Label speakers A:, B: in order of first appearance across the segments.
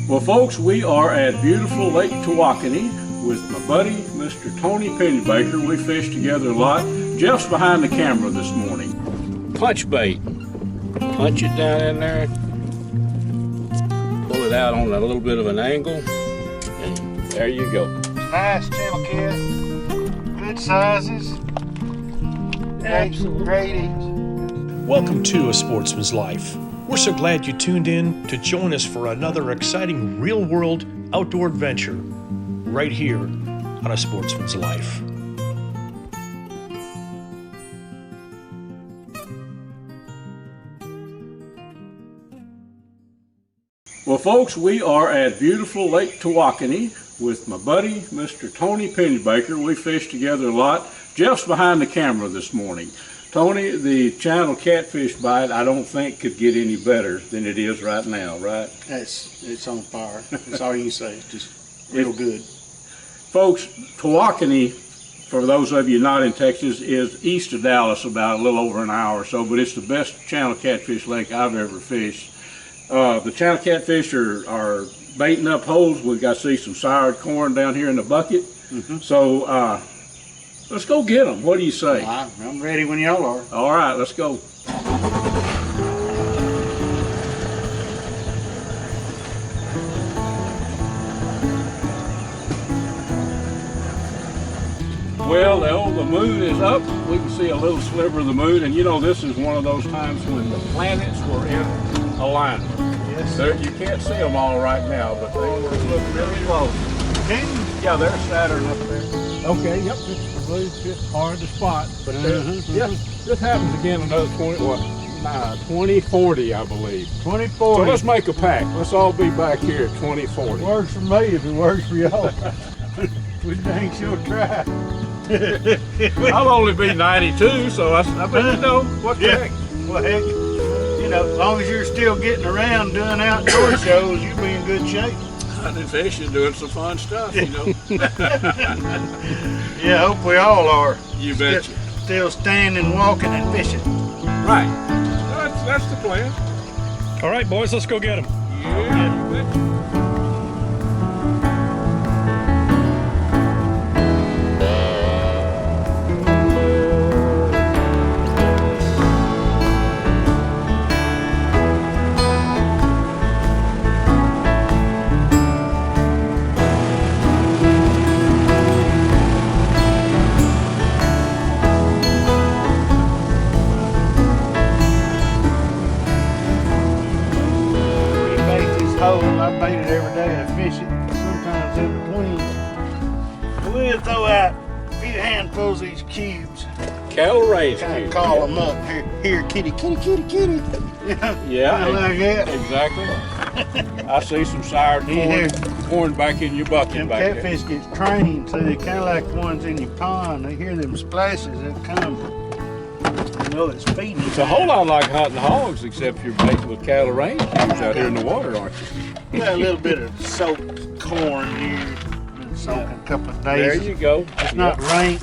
A: Well, folks, we are at beautiful Lake Tawakoni with my buddy, Mr. Tony Pennebaker. We fished together a lot. Jeff's behind the camera this morning. Punch bait. Punch it down in there. Pull it out on a little bit of an angle. And there you go.
B: Nice channel cat. Good sizes.
A: Absolutely.
B: Great eats.
C: Welcome to A Sportsman's Life. We're so glad you tuned in to join us for another exciting real-world outdoor adventure right here on A Sportsman's Life.
A: Well, folks, we are at beautiful Lake Tawakoni with my buddy, Mr. Tony Pennebaker. We fished together a lot. Jeff's behind the camera this morning. Tony, the channel catfish bite, I don't think could get any better than it is right now, right?
B: It's on fire. That's all you can say. It's just real good.
A: Folks, Tawakoni, for those of you not in Texas, is east of Dallas, about a little over an hour or so, but it's the best channel catfish lake I've ever fished. The channel catfish are baiting up holes. We've got to see some soured corn down here in the bucket. So let's go get them. What do you say?
B: I'm ready when y'all are.
A: All right, let's go. Well, the moon is up. We can see a little sliver of the moon, and you know this is one of those times when the planets were in alignment.
B: Yes.
A: You can't see them all right now, but they look really close.
B: Can you?
A: Yeah, there's Saturn up there. Okay, yep, it's the blue, it's hard to spot, but yeah, this happens again another 2040, I believe.
B: 2040.
A: So let's make a pact. Let's all be back here at 2040.
B: Works for me if it works for y'all. We dang sure try.
A: I'll only be 92, so I bet you know what the heck.
B: Well, heck, you know, as long as you're still getting around doing outdoor shows, you'll be in good shape.
A: Hunting, fishing, doing some fun stuff, you know.
B: Yeah, I hope we all are.
A: You betcha.
B: Still standing, walking, and fishing.
A: Right. That's the plan.
C: All right, boys, let's go get them.
A: Yeah, you betcha.
B: I bait it every day and fish it, sometimes in between. We'll throw out a few handfuls of these cubes.
A: Cattle raised
B: Kind
A: here.
B: of call them up. Here, kitty, kitty, kitty, kitty.
A: Yeah,
B: kind of like that.
A: Exactly. I see some soured corn back in your bucket
B: Them
A: back there.
B: catfish get trained, so they're kind of like the ones in your pond. They hear them splashes that come. You know it's feeding.
A: It's a whole lot like hunting hogs, except you're baiting with cattle range cubes out here in the water, aren't you?
B: Got a little bit of soaked corn here. Been soaking a couple of days.
A: There you go.
B: It's not rank.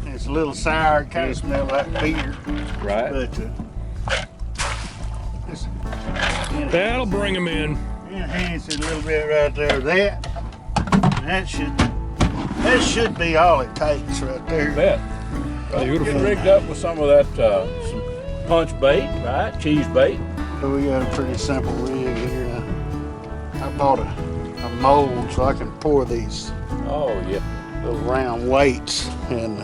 B: It's a little sour. It kind of smells like beer.
A: Right.
B: But
C: That'll bring them in.
B: enhance it a little bit right there. That should be all it takes right there.
A: You bet. Well,
C: Beautiful.
A: get rigged up with some of that some punch bait, right? Cheese bait.
B: So we got a pretty simple rig here. I bought a mold so I can pour these
A: Oh yeah.
B: little round weights, and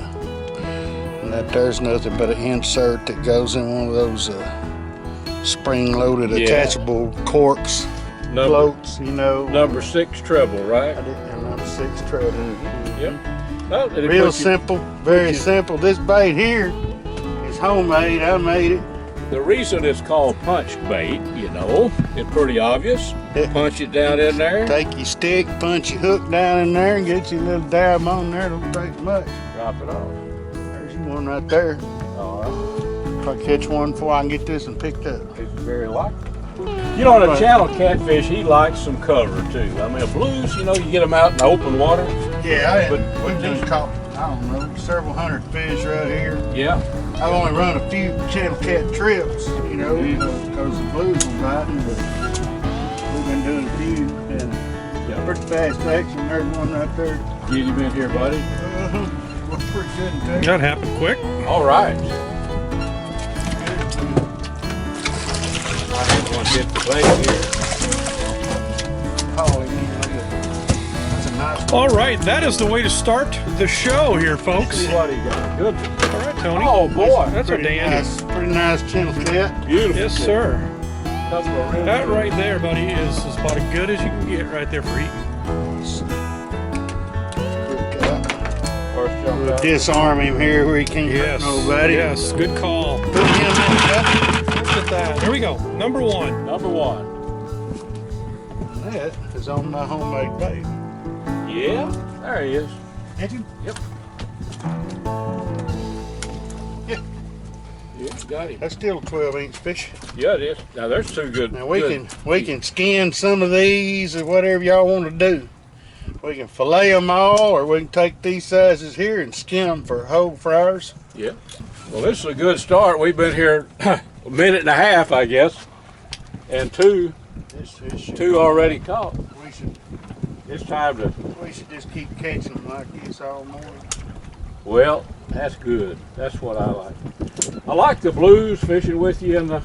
B: that there's nothing but an insert that goes in one of those spring-loaded attachable corks floats, you know.
A: Number 6 treble, right?
B: I didn't have number 6 treble.
A: Yep. Well, it'll
B: Real
A: put you-
B: simple, very simple. This bait here is homemade. I made it.
A: The reason it's called punch bait, you know, it's pretty obvious. Punch it down in there.
B: Take your stick, punch your hook down in there, and get your little dab on there. Don't take much.
A: Drop it off.
B: There's one right there.
A: All right.
B: If I catch one before I can get this one picked up.
A: It's very likely. You know, on a channel catfish, he likes some cover too. I mean, blues, you know, you get them out in the open water.
B: Yeah,
A: But
B: we just caught, I don't know, several hundred fish right here.
A: Yeah.
B: I've only run a few channel cat trips, you know, because the blues were biting, but we've been doing a few, and pretty fast action. There's one right there.
A: Get him in here, buddy.
B: Looks pretty good in there.
C: That happened quick.
A: All right. I had one hit the bait here.
B: Oh, that's a nice one.
C: All right, that is the way to start the show here, folks.
A: See what he got. Good.
C: All right, Tony.
A: Oh boy,
C: That's a
B: Pretty
C: dandy.
B: nice, pretty nice channel cat.
A: beautiful.
C: Yes, sir.
A: Couple of real
C: That
A: good-
C: right there, buddy, is about as good as you can get right there for eating.
B: Good cat.
A: First jump
B: We'll
A: out.
B: disarm him here where he can't
C: Yes.
B: hurt nobody.
C: Yes, good call.
B: Put him in that
C: Look at that. There we go. Number one.
A: Number one.
B: cup. That is on my homemade bait.
A: Yeah, there he is.
B: Did you?
A: Yep.
B: Yeah.
A: Yeah, got him.
B: That's still a 12-inch fish.
A: Yeah, it is. Now there's two good.
B: Now we
A: good.
B: can skin some of these or whatever y'all want to do. We can fillet them all, or we can take these sizes here and skin them for whole fryers.
A: Yeah. Well, this is a good start. We've been here a minute and a half, I guess, and two already caught.
B: We should
A: It's time to.
B: just keep catching them like this all morning.
A: Well, that's good. That's what I like. I like the blues fishing with you in the.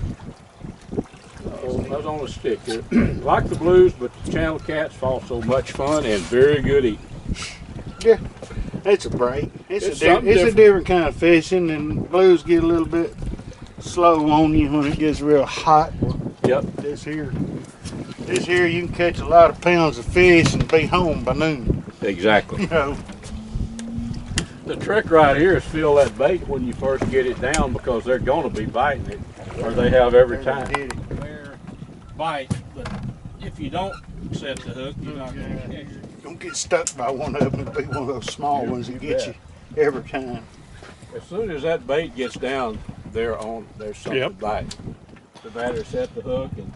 A: I was on a stick here. Like the blues, but the channel cats also much fun and very good eating.
B: Yeah, it's a break. It's
A: It's
B: a
A: something
B: different kind of fishing, and blues get a little bit slow on you when it gets real hot.
A: Yep.
B: This here you can catch a lot of pounds of fish and be home by noon.
A: Exactly.
B: You know.
A: The trick right here is fill that bait when you first get it down, because they're going to be biting it, or they have every time.
B: Did it.
A: They're bite, but if you don't set the hook, you're not going to catch it.
B: Don't get stuck by one of them. It'll be one of those small ones that get you every time.
A: As soon as that bait gets down, there's something
C: Yep.
A: biting. The matter set the hook, and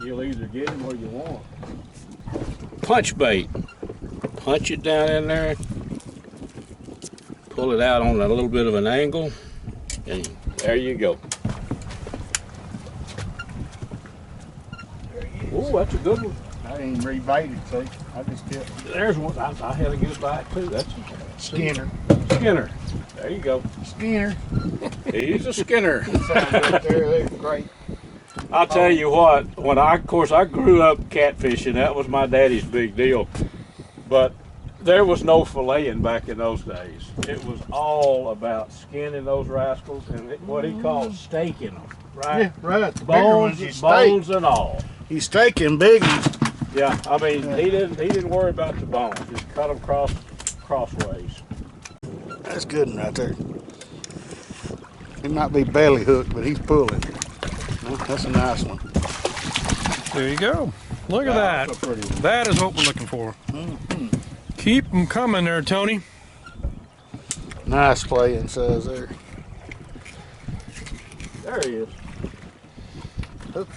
A: you'll either get him or you won't. Punch bait. Punch it down in there. Pull it out on a little bit of an angle, and there you go. Oh, that's a good one.
B: I ain't rebaited, see? I just kept
A: There's one. I had a good bite too. That's
B: Skinner.
A: Skinner. There you go.
B: Skinner.
A: He's a Skinner.
B: Sounds right there. They're great.
A: I'll tell you what. Of course, I grew up catfishing. That was my daddy's big deal. But there was no filleting back in those days. It was all about skinning those rascals and what he called staking them. Right.
B: Yeah, right. The bigger ones you steak.
A: Bones and all.
B: He's staking big ones.
A: Yeah, I mean, he didn't worry about the bones. Just cut them crossways.
B: That's good one right there. He might be belly hooked, but he's pulling. Well, that's a nice one.
C: There you go. Look at
A: That's
C: that.
A: a pretty one.
C: That is what we're looking for.
B: Mm-hmm.
C: Keep them coming there, Tony.
B: Nice playing size there.
A: There he is.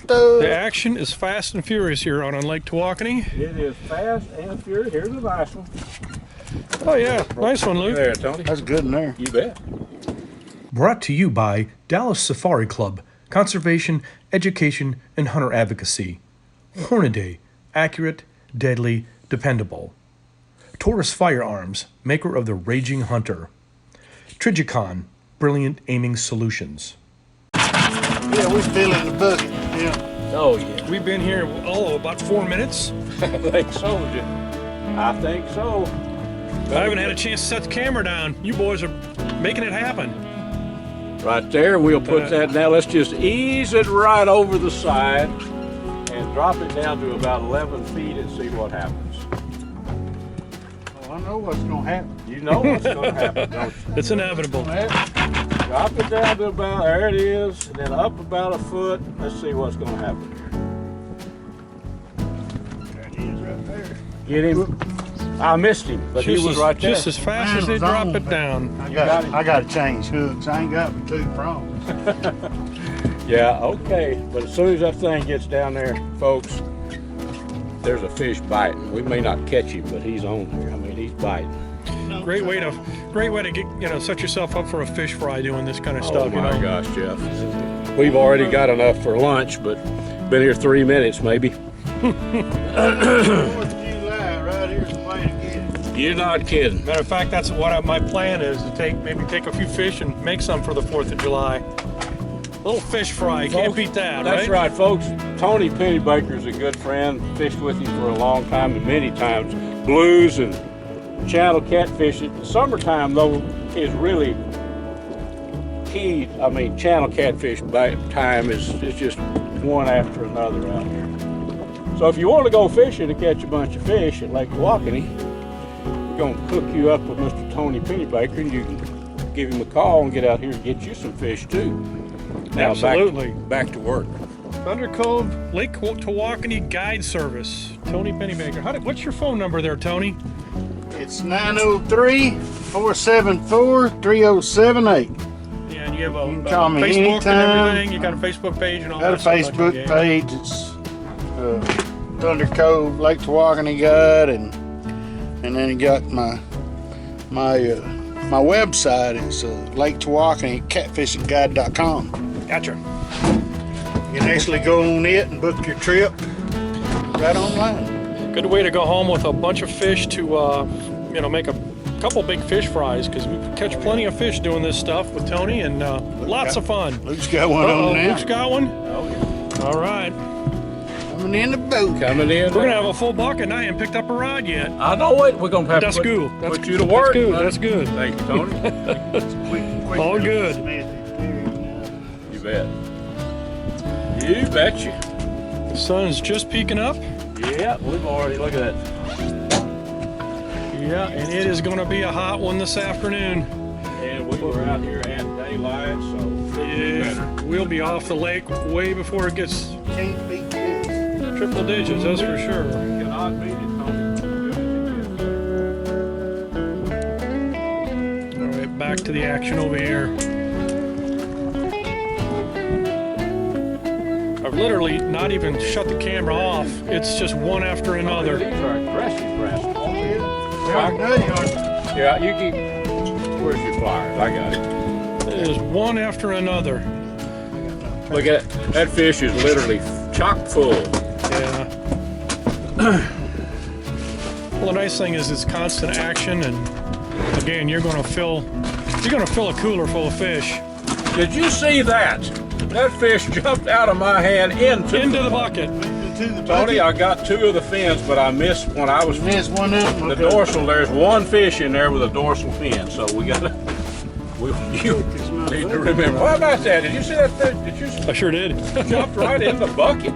C: The action is fast and furious here on Lake Tawakoni.
A: It is fast and furious. Here's a nice one.
C: Oh yeah, nice one, Luke.
A: There, Tony.
B: That's good in there.
A: You bet.
C: Brought to you by Dallas Safari Club, Conservation, Education, and Hunter Advocacy. Hornaday, accurate, deadly, dependable. TAURUS Firearms, maker of the Raging Hunter. Trigicon, brilliant aiming solutions.
B: Yeah, we're still in the bucket. Yeah.
A: Oh, yeah.
C: We've been here, about 4 minutes.
A: I think so, Jim. I think so.
C: I haven't had a chance to set the camera down. You boys are making it happen.
A: Right there, we'll put that now. Let's just ease it right over the side and drop it down to about 11 feet and see what happens.
B: Well, I know what's going to happen.
A: You know what's going to happen, don't you?
C: It's inevitable.
A: Drop it down to about, there it is, and then up about a foot. Let's see what's going to happen here.
B: There it is right there.
A: Get him. I missed him, but he was right there.
C: Just as fast as they drop it down.
B: I got to change hooks. I ain't got but 2 prongs.
A: Yeah, okay. But as soon as that thing gets down there, folks, there's a fish biting. We may not catch him, but he's on there. I mean, he's biting.
C: Great way to get set yourself up for a fish fry doing this kind of
A: Oh
C: stuff.
A: my gosh, Jeff. We've already got enough for lunch, but been here 3 minutes maybe.
B: 4th of July, right here's the way to get it.
A: You're not kidding.
C: Matter of fact, that's what my plan is, to maybe take a few fish and make some for the 4th of July. Little fish fry, can't beat that,
A: That's right, folks. Tony Pennebaker is a good friend. Fished with him for a long time and many times. Blues and channel catfish. The summertime, though, is really key. I mean, channel catfish time is just one after another out here. So if you want to go fishing to catch a bunch of fish at Lake Tawakoni, we're going to hook you up with Mr. Tony Pennebaker, and you can give him a call and get out here and get you some fish too. Now,
C: Absolutely.
A: Back to work.
C: Thunder Cove Lake Tawakoni Guide Service. Tony Pennebaker. What's your phone number there, Tony?
B: It's 903-474-3078.
C: Yeah, and you have a
B: call me
C: Facebook
B: anytime.
C: and everything. You got a Facebook page and all
B: Got a
C: that stuff.
B: Facebook page. It's Thunder Cove Lake Tawakoni Guide, and then you got my website. It's Lake Tawakoni catfishingguide.com.
C: Gotcha.
B: You can actually go on it and book your trip right online.
C: Good way to go home with a bunch of fish to, make a couple big fish fries, because we catch plenty of fish doing this stuff with Tony, and lots of fun.
B: Luke's got one on now.
C: Luke's got one? Oh, yeah. All right.
B: Coming in the boat.
A: Coming in.
C: We're going to have a full bucket, and I ain't picked up a rod yet.
A: I know it. We're going to have
C: That's
A: to
C: good.
A: put you to work.
C: That's good.
A: Thank you, Tony.
B: Quick
C: All good.
A: You bet. You betcha.
C: The sun's just peeking up.
A: Yeah, we've already, look at that.
C: Yeah, and it is going to be a hot one this afternoon.
A: And we were out here at daylight, so
C: Yeah, we'll be off the lake way before it gets
B: Can't beat this.
C: triple digits, that's for sure.
A: cannot beat it, Tony.
C: All right, back to the action over here. I've literally not even shut the camera off. It's just one after another.
A: These are aggressive rascals.
B: Yeah,
A: Yeah, you keep. Where's your pliers? I got it.
C: It is one after another.
A: Look at it. That fish is literally chock full.
C: Yeah. Well, the nice thing is it's constant action, and again, you're gonna fill a cooler full of fish.
A: Did you see that? That fish jumped out of my hand into
C: the bucket.
A: Tony, I got two of the fins, but I missed when I was
B: Missed one of them.
A: the dorsal. There's one fish in there with a dorsal fin, so you need to remember. What about that? Did you see that fish? Did you
C: I sure did.
A: jumped right in the bucket?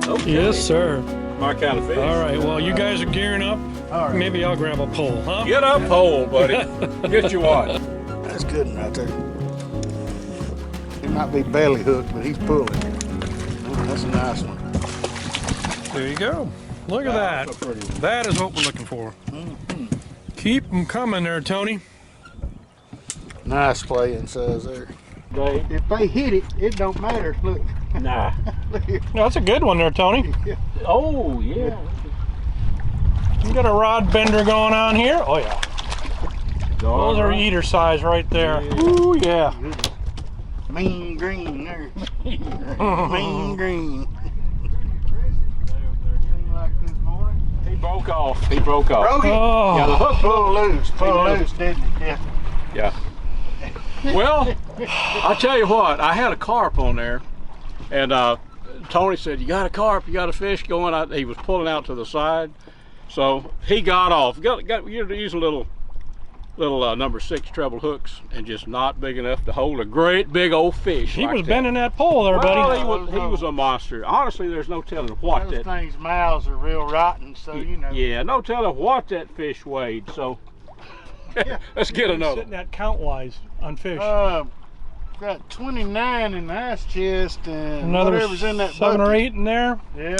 A: Okay.
C: Yes, sir.
A: My kind of fish.
C: All right, well, you guys are gearing up.
B: All right.
C: Maybe I'll grab a pole, huh?
A: Get up, pole, buddy. Get you one.
B: That's good one right there. He might be belly hooked, but he's pulling. That's a nice one.
C: There you go. Look at that.
A: That's a pretty one.
C: That is what we're looking for. Keep them coming there, Tony.
B: Nice playing size there.
A: They,
B: If they hit it, it don't matter. Look.
A: nah.
B: Look here.
C: No, that's a good one there, Tony.
A: Oh, yeah.
C: You got a rod bender going on here. Oh, yeah. Those are eater size right there.
A: Yeah.
C: Ooh, yeah.
B: Mean green there. Mean green. Like this morning.
A: He broke off. He broke off.
B: Broke it.
C: Oh.
A: Yeah, the hook.
B: Pull loose. Pull loose, didn't it? Yeah.
A: Yeah. Well, I'll tell you what, I had a carp on there, and Tony said, you got a carp, you got a fish going out. He was pulling out to the side, so he got off. You use a little number 6 treble hooks, and just not big enough to hold a great big old fish.
C: He
A: like
C: was
A: that.
C: bending that pole there, buddy.
A: Well, he was a monster. Honestly, there's no telling what
B: Those
A: that.
B: things' mouths are real rotten, so you know.
A: Yeah, no telling what that fish weighed. So let's get another.
C: Sitting at count-wise on fish.
B: Got 29 in the ice chest and
C: Another
B: whatever's in that
C: 7 or
B: bucket.
C: 8 in there.
B: Yeah,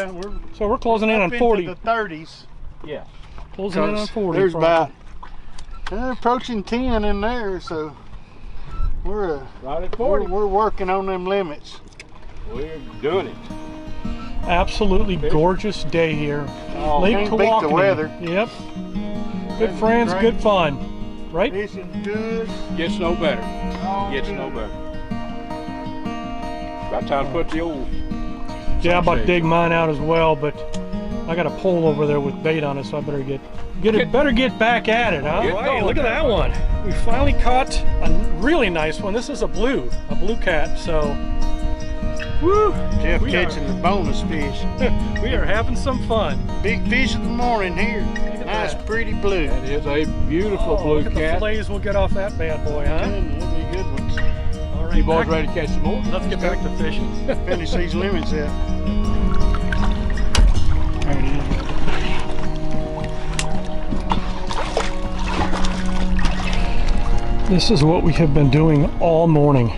C: So we're closing in
B: up
C: on
B: into
C: 40.
B: the 30s.
A: Yeah.
C: Closing in on 40.
B: There's
C: probably.
B: about approaching 10 in there, so we're
A: Right at 40.
B: we're working on them limits.
A: We're doing it.
C: Absolutely gorgeous day here.
A: Oh,
C: Lake
B: can't beat the
C: Tawakoni.
B: weather.
C: Yep. Good
B: Weather's
C: friends,
B: great.
C: good fun. Right?
B: Fishing's good.
A: Gets no better.
B: all
A: Gets
B: good.
A: no better. About time to put the old.
C: Yeah, I'm about to
A: sunshade
C: dig mine out as well, but I got a pole over there with bait on it, so I better get back at it, huh? Hey, look at that one. We finally caught a really nice one. This is a blue cat, so woo!
B: Jeff catching the bonus fish.
C: We are having some fun.
B: Big fish of the morning here. Nice, pretty blue.
A: That is a beautiful blue
C: look at the
A: cat.
C: fillets we'll get off that bad boy, huh?
B: That'll be good ones.
C: All right,
A: You boys ready to catch some more?
C: let's get back to fishing.
B: Finish these limits out. There it is.
C: This is what we have been doing all morning.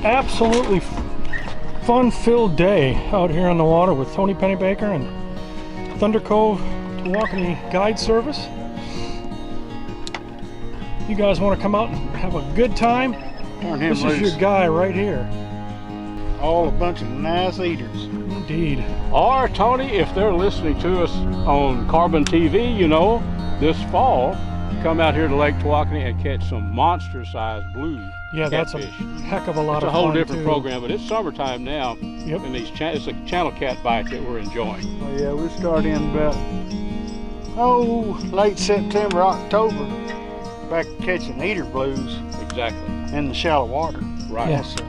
C: Absolutely fun-filled day out here on the water with Tony Pennebaker and Thunder Cove Tawakoni Guide Service. You guys want to come out and have a good time?
B: Turn him
C: This
B: loose.
C: is your guy right here.
B: All a bunch of nice eaters.
C: Indeed.
A: Or, Tony, if they're listening to us on Carbon TV, you know, this fall, come out here to Lake Tawakoni and catch some monster-sized blue
C: Yeah, that's a
A: catfish.
C: heck of a lot
A: It's a
C: of
A: whole
C: fun,
A: different
C: too.
A: program, but it's summertime now,
C: Yep.
A: and it's a channel cat bite that we're enjoying.
B: Oh yeah, we start in about late September, October, back catching eater blues
A: Exactly.
B: in the shallow water.
A: Right.
C: Yeah.
B: So,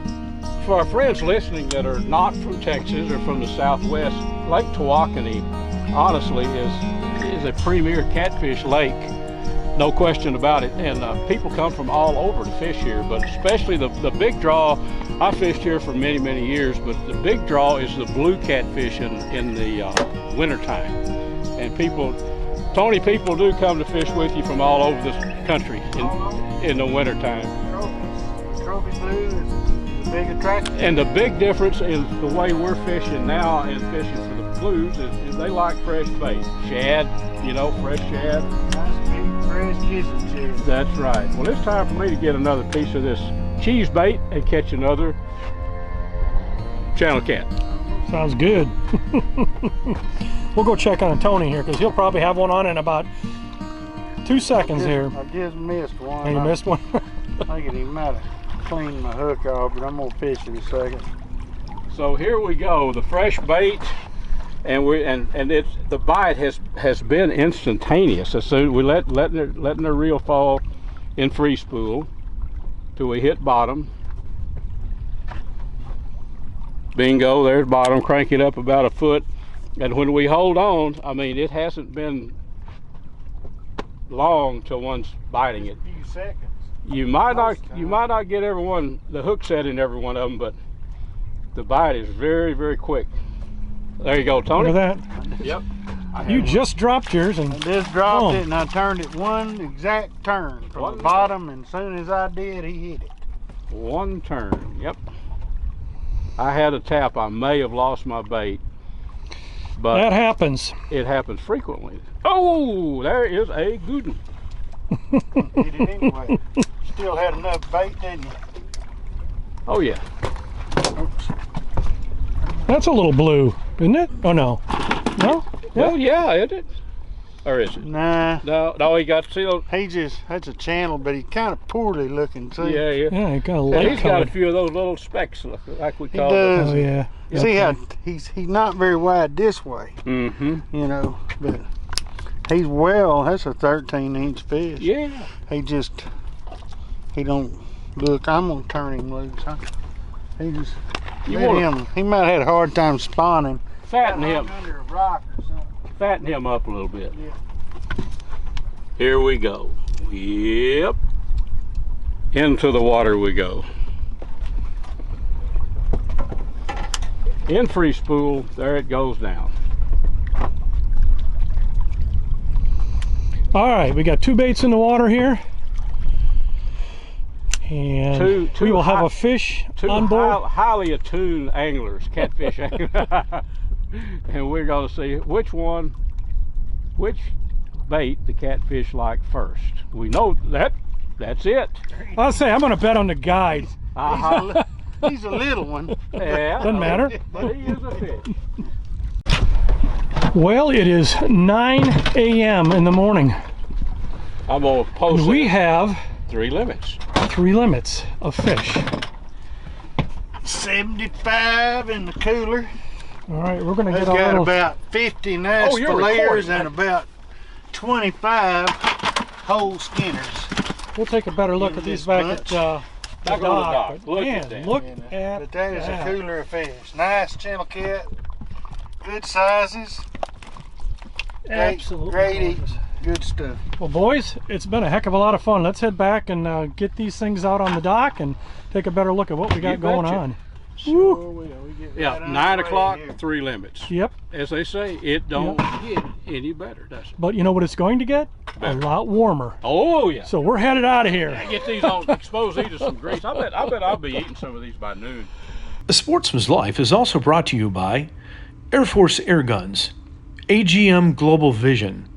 A: For our friends listening that are not from Texas or from the Southwest, Lake Tawakoni, honestly, is a premier catfish lake. No question about it. And people come from all over to fish here, but especially the big draw. I fished here for many, many years, but the big draw is the blue catfish in the wintertime. And people do come to fish with you from all over this country in the wintertime.
B: trophy blue is the big attraction.
A: And the big difference in the way we're fishing now and fishing for the blues is they like fresh bait. Shad, you know, fresh shad.
B: Nice big fresh kissing shad.
A: That's right. Well, it's time for me to get another piece of this cheese bait and catch another channel cat.
C: Sounds good. We'll go check on Tony here because he'll probably have one on in about 2 seconds here.
B: I just missed one.
C: And you missed one?
B: I think he might have cleaned my hook off, but I'm gonna fish in a second.
A: So here we go, the fresh bait, and the bite has been instantaneous. As soon we letting the reel fall in free spool till we hit bottom. Bingo, there's bottom. Crank it up about a foot, and when we hold on, I mean, it hasn't been long till one's biting it.
B: A few seconds.
A: You might not get the hook set in every one of them, but the bite is very, very quick. There you go, Tony.
C: Look at that.
A: Yep.
C: You just dropped yours
B: I
C: and
B: just dropped
C: Oh.
B: it and I turned it one exact turn from
A: One
B: the bottom, and as soon as I did, he hit it.
A: One turn. Yep. I had a tap. I may have lost my bait, but
C: that happens.
A: it happens frequently. Oh, there is a good one.
B: Hit it anyway. Still had enough bait, didn't you?
A: Oh yeah.
B: Oops.
C: That's a little blue, isn't it? Oh no. No?
A: Well, yeah, is it? Or is it?
B: Nah,
A: No, he got sealed.
B: that's a channel, but he's kind of poorly looking too.
A: Yeah.
C: Yeah, it got a
A: And
C: light
A: he's got a
C: colored.
A: few of those little specks, like we
B: He
A: call
B: does.
C: Oh yeah.
B: See how he's not very wide this way,
A: them. Mm-hmm.
B: you know, but that's a 13-inch fish.
A: Yeah.
B: He don't look. I'm gonna turn him loose. Huh? He just
A: You
B: let
A: wanna-
B: him. He might have had a hard time spawning.
A: Fatten him.
B: Under a rock or something.
A: Fatten him up a little bit.
B: Yeah.
A: Here we go. Yep. Into the water we go. In free spool, there it goes down.
C: All right, we got two baits in the water here. And we will have a fish
A: Two
C: on board.
A: highly attuned anglers, catfish anglers. And we're going to see which bait the catfish like first. We know that's it.
C: I'll say I'm going to bet on the guide.
A: Uh-huh.
B: He's a little one.
A: Yeah.
C: Doesn't matter.
A: But he is a fish.
C: Well, it is 9 a.m. in the morning.
A: I'm going to post
C: We have
A: 3 limits.
C: 3 limits of fish.
B: 75 in the cooler.
D: All right, we're gonna
B: They've
D: get a
B: got
D: little.
B: about 50 nest
A: you're
B: layers
A: recording.
B: and about 25 whole skinners.
D: We'll take a better look
B: In
D: at these
B: this
D: back
B: bunch.
D: at the
A: Back on the
D: dock.
A: dock.
D: But
A: Look
D: man,
A: at that.
D: look
B: And,
D: at
B: but that is
D: that.
B: a cooler of fish. Nice channel cat, good sizes,
D: Absolutely
B: great eating,
D: gorgeous.
B: good stuff.
D: Well, boys, it's been a heck of a lot of fun. Let's head back and get these things out on the dock and take a better look at what we got going
A: betcha.
D: on.
B: Sure will. We get
A: Yeah,
B: right
A: 9
B: underway
A: o'clock,
B: here.
A: 3 limits.
D: Yep.
A: As they say, it don't get any better, does it?
D: But you know what it's going to get? A lot warmer.
A: Oh, yeah.
D: So we're headed out of here.
A: Get these on, expose these to some grease. I bet I'll be eating some of these by noon.
C: A Sportsman's Life is also brought to you by Air Force Air Guns, AGM Global Vision,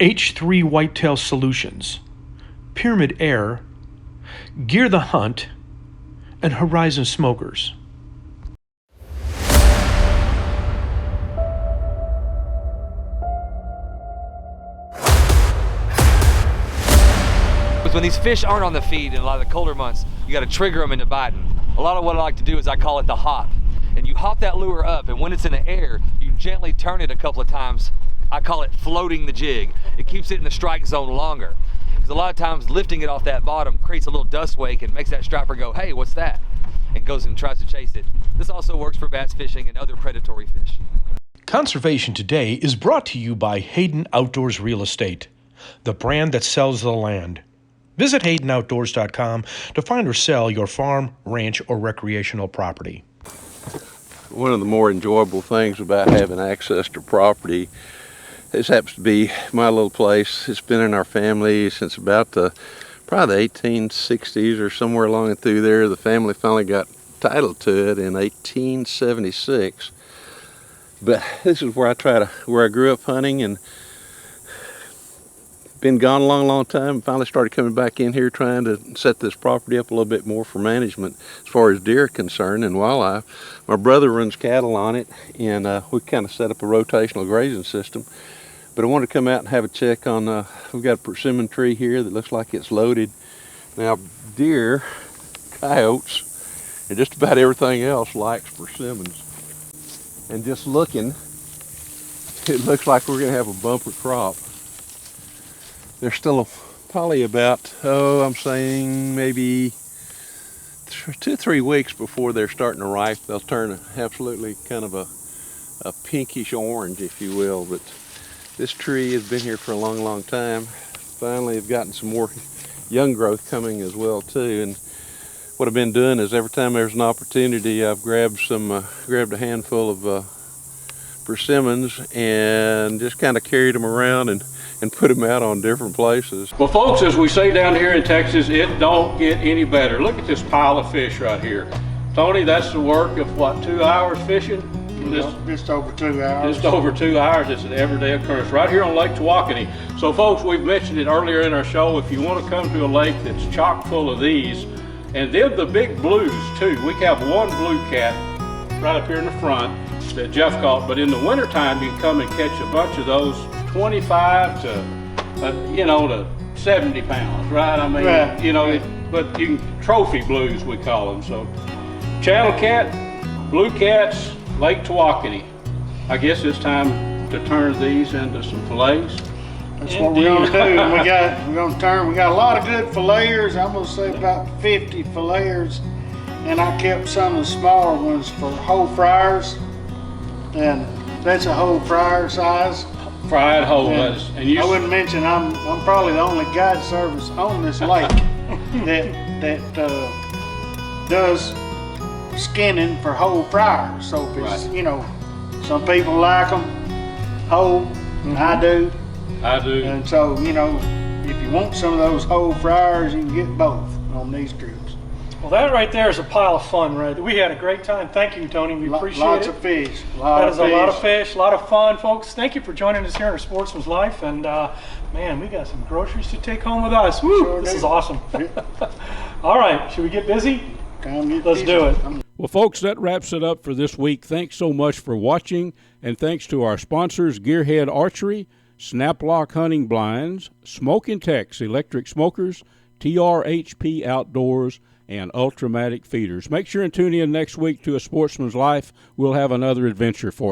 C: H3 Whitetail Solutions, Pyramid Air, Gear the Hunt, and Horizon Smokers.
E: When these fish aren't on the feed in a lot of the colder months, you got to trigger them into biting. A lot of what I like to do is I call it the hop. And you hop that lure up, and when it's in the air, you gently turn it a couple of times. I call it floating the jig. It keeps it in the strike zone longer. Because a lot of times lifting it off that bottom creates a little dust wake and makes that striper go, hey, what's that? And goes and tries to chase it. This also works for bass fishing and other predatory fish.
C: Conservation Today is brought to you by Hayden Outdoors Real Estate, the brand that sells the land. Visit HAYDENOutdoors.com to find or sell your farm, ranch, or recreational property.
F: One of the more enjoyable things about having access to property, this happens to be my little place. It's been in our family since about probably the 1860s or somewhere along through there. The family finally got title to it in 1876. But this is where I grew up hunting, and been gone a long time. Finally started coming back in here trying to set this property up a little bit more for management as far as deer are concerned and wildlife. My brother runs cattle on it, and we kind of set up a rotational grazing system. But I wanted to come out and have a check on, we've got a persimmon tree here that looks like it's loaded. Now deer, coyotes, and just about everything else likes persimmons. And just looking, it looks like we're gonna have a bumper crop. There's still probably about, I'm saying maybe 2 or 3 weeks before they're starting to ripe. They'll turn absolutely kind of a pinkish orange, if you will. But this tree has been here for a long time. Finally, I've gotten some more young growth coming as well too. And what I've been doing is every time there's an opportunity, I've grabbed a handful of persimmons and just kind of carried them around and put them out on different places.
A: Well, folks, as we say down here in Texas, it don't get any better. Look at this pile of fish right here. Tony, that's the work of what, 2 hours fishing?
B: Just over 2 hours.
A: Just over 2 hours. It's an everyday occurrence right here on Lake Tawakoni. So folks, we've mentioned it earlier in our show, if you want to come to a lake that's chock full of these, and they're the big blues too. We have one blue cat right up here in the front that Jeff caught, but in the wintertime you can come and catch a bunch of those 25 to 70 pounds, right? I mean,
B: Right.
A: but you can trophy blues, we call them. So channel cat, blue cats, Lake Tawakoni. I guess it's time to turn these into some fillets.
B: That's what we're gonna do. We got a lot of good filleters. I'm gonna say about 50 filleters, and I kept some of the smaller ones for whole fryers. And that's a whole fryer size.
A: Fried whole
B: And
A: lettuce. And you
B: I wouldn't mention I'm probably the only guide service on this lake that does skinning for whole fryers. So if it's,
A: Right.
B: some people like them whole, I do.
A: I do.
B: And so, if you want some of those whole fryers, you can get both on these trips.
D: Well, that right there is a pile of fun, right? We had a great time. Thank you, Tony. We appreciate
B: Lots
D: it.
B: of fish.
D: That is a lot of fish, a lot of fun, folks. Thank you for joining us here in our Sportsman's Life. And man, we got some groceries to take home with us. Woo!
B: Sure
D: This
B: do.
D: is awesome. All right, should we get busy?
B: Come get
D: Let's do it.
A: Well, folks, that wraps it up for this week. Thanks so much for watching, and thanks to our sponsors, Gearhead Archery, Snaplock Hunting Blinds, Smoke and Tex Electric Smokers, TRHP Outdoors, and Ultramatic feeders. Make sure and tune in next week to A Sportsman's Life. We'll have another adventure for you.